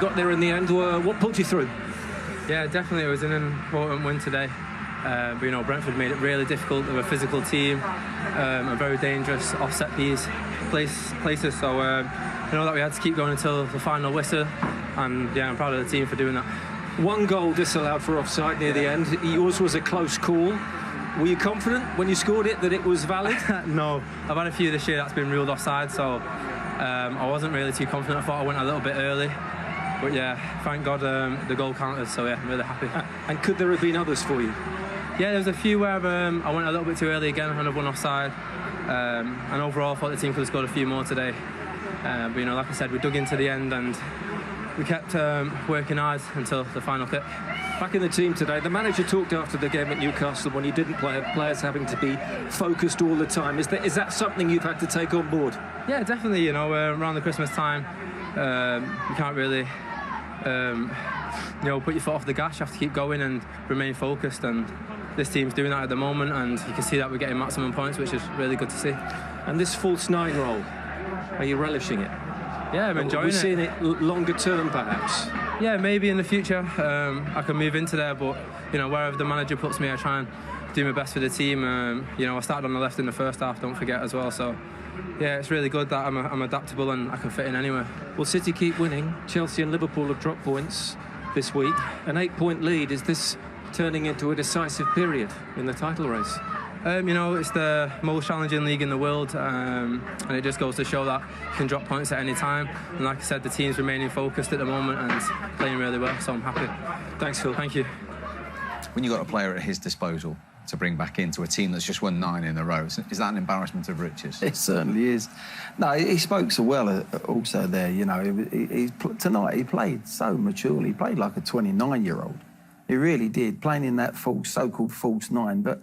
Got there in the end. What pulled you through? Yeah, definitely. It was an important win today. But, you know, Brentford made it really difficult. They're a physical team, a very dangerous offset places. So, you know, that we had to keep going until the final whistle. And, yeah, I'm proud of the team for doing that. One goal disallowed for offside near the end. Yours was a close call. Were you confident when you scored it that it was valid? No. I've had a few this year that's been ruled offside, so I wasn't really too confident. I thought I went a little bit early. But yeah, thank God the goal counted, so yeah, I'm really happy. And could there have been others for you? Yeah, there was a few where I went a little bit too early again, another one offside. And overall, I thought the team could have scored a few more today. But you know, like I said, we dug into the end and we kept working hard until the final kick. Back in the team today, the manager talked after the game at Newcastle when he didn't play, players having to be focused all the time. Is that something you've had to take on board? Yeah, definitely. You know, around the Christmas time, you can't really you know, put your foot off the gas. You have to keep going and remain focused, and this team's doing that at the moment, and you can see that we're getting maximum points, which is really good to see. And this false nine role, are you relishing it? Yeah, I'm enjoying it. We're seeing it longer term, perhaps? Yeah, maybe in the future I can move into there, but you know, wherever the manager puts me, I try and do my best for the team. You know, I started on the left in the first half, don't forget, as well, so yeah, it's really good that I'm adaptable and I can fit in anywhere. Will City keep winning? Chelsea and Liverpool have dropped points this week. An 8-point lead. Is this turning into a decisive period in the title race? You know, it's the most challenging league in the world, and it just goes to show that you can drop points at any time. And like I said, the team's remaining focused at the moment and playing really well, so I'm happy. Thanks, Phil. Thank you. When you've got a player at his disposal to bring back into a team that's just won 9 in a row, is that an embarrassment of riches? It certainly is. No, he spoke so well also there, you know. Tonight he played so maturely. He played like a 29-year-old. He really did, playing in that so-called false 9. But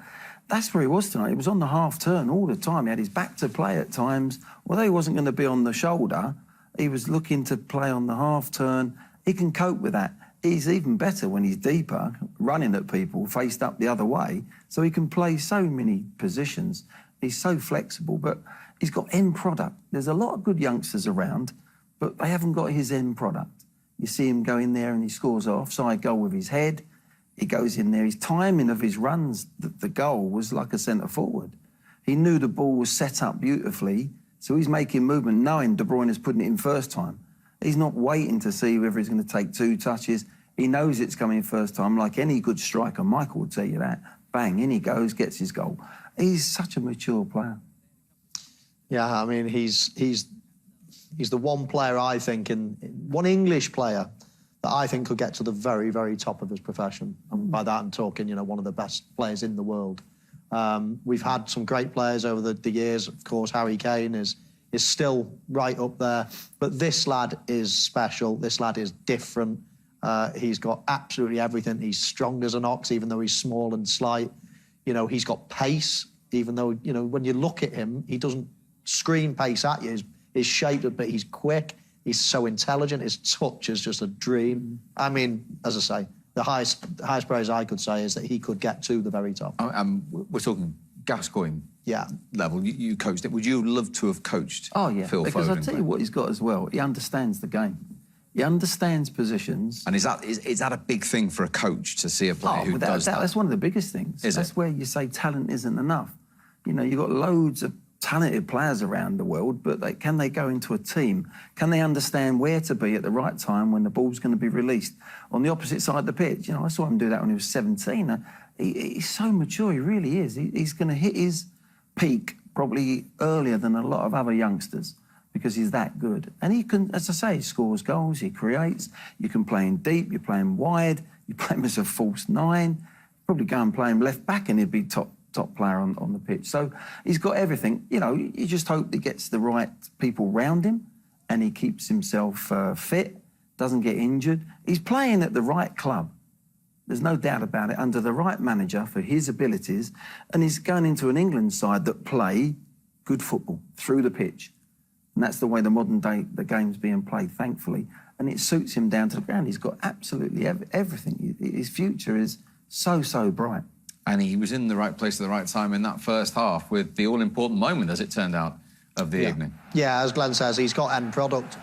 that's where he was tonight. He was on the half-turn all the time. He had his back to play at times. Although he wasn't going to be on the shoulder, he was looking to play on the half-turn. He can cope with that. He's even better when he's deeper, running at people, faced up the other way, so he can play so many positions. He's so flexible, but he's got end product. There's a lot of good youngsters around, but they haven't got his end product. You see him go in there and he scores an offside goal with his head. He goes in there, his timing of his runs, the goal was like a centre-forward. He knew the ball was set up beautifully, so he's making movement, knowing De Bruyne is putting it in first time. He's not waiting to see whether he's going to take 2 touches. He knows it's coming first time, like any good striker. Michael would tell you that. Bang, in he goes, gets his goal. He's such a mature player. Yeah, I mean, he's the one player I think, one English player that I think could get to the very, very top of his profession. And by that I'm talking, you know, one of the best players in the world. We've had some great players over the years. Of course, Harry Kane is still right up there. But this lad is special. This lad is different. He's got absolutely everything. He's strong as an ox, even though he's small and slight. You know, he's got pace, even though, you know, when you look at him, he doesn't scream pace at you. He's shaped, but he's quick. He's so intelligent. His touch is just a dream. I mean, as I say, the highest praise I could say is that he could get to the very top. We're talking Gascoigne level. You coached it. Would you love to have coached Phil Foden? Because I'll tell you what he's got as well. He understands the game. He understands positions. And is that a big thing for a coach to see a player who does that? That's one of the biggest things. That's where you say talent isn't enough. You know, you've got loads of talented players around the world, but can they go into a team? Can they understand where to be at the right time when the ball's going to be released? On the opposite side of the pitch, you know, I saw him do that when he was 17. He's so mature, he really is. He's going to hit his peak probably earlier than a lot of other youngsters because he's that good. And he can, as I say, he scores goals, he creates. You can play him deep, you play him wide, you play him as a false 9. Probably go and play him left back and he'd be top player on the pitch. So he's got everything. You know, you just hope he gets the right people round him and he keeps himself fit, doesn't get injured. He's playing at the right club. There's no doubt about it, under the right manager for his abilities, and he's going into an England side that play good football through the pitch. And that's the way the modern day, the game's being played, thankfully. And it suits him down to the ground. He's got absolutely everything. His future is so, so bright. And he was in the right place at the right time in that first half with the all-important moment, as it turned out, of the evening. Yeah, as Glenn says, he's got end product.